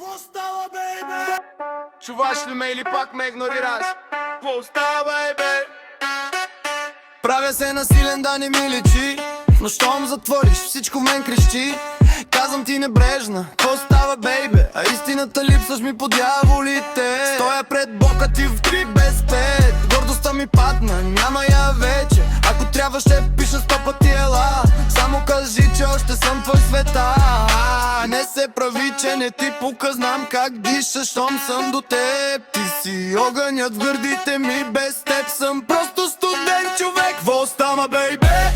Какво става, бейбе? Чуваш ли ме или пак ме игнорираш? Какво става, бейбе? Правя се насилен да не ми личи, но щом затвориш, всичко в мен крещи. Казвам ти небрежна, какво става, бейбе? А истината липсваш ми по дяволите. Стоя пред бока ти в 3 без 5. Гордостта ми падна, няма я вече. Ако трябва ще пиша 100 пъти ела. Само кажи, че още съм твой света. Не се прави, че не ти пука. Знам как дишаш, щом съм до теб. Ти си огънят в гърдите ми, без теб съм просто студен човек. Во става, бейбе?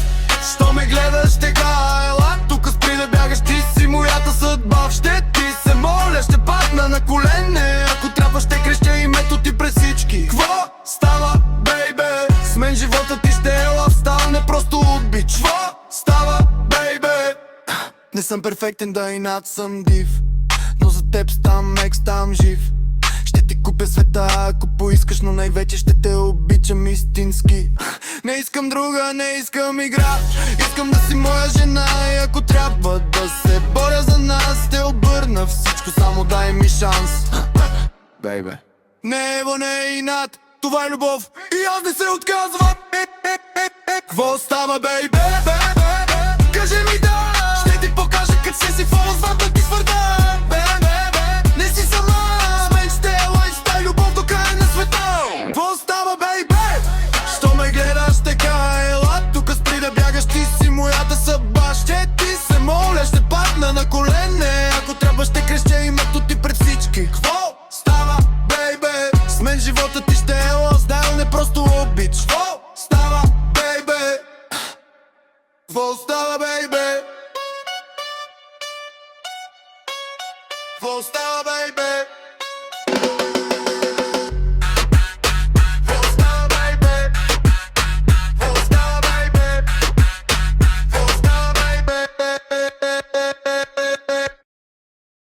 Що ме гледаш тега, ела? Тук спри да бягаш, ти си моята съдба. Ще ти се моля, ще падна на колене. Ако трябва ще крещя името ти през всички. Кво става, бейбе? С мен живота ти ще е лавстайл, не просто отбич. Кво става, бейбе? Не съм перфектен, да и над съм див, но за теб ставам мек, ставам жив. Ще ти купя света, ако поискаш, но най-вече ще те обичам истински. Не искам друга, не искам игра. Искам да си моя жена и ако трябва да се боря за нас, ще обърна всичко, само дай ми шанс. Бейбе, не е не е инат, това е любов и аз не се отказвам. Кво става, бейбе? Кажи ми да, ще ти покажа как се си фолзвам да ти твърда. Не си сама, с мен ще е лайфстайл, любов до края на света. Кво става, бейбе? Що ме гледаш така, ела? Тук спри да бягаш, ти си моята съдба. Ще ти се моля, ще падна на колене. Ако трябва ще крещя името ти пред всички. Кво става, бейбе? С мен живота ти ще е лавстайл, не просто обич. Кво става, бейбе? Кво става, бейбе? Кво става, бейбе?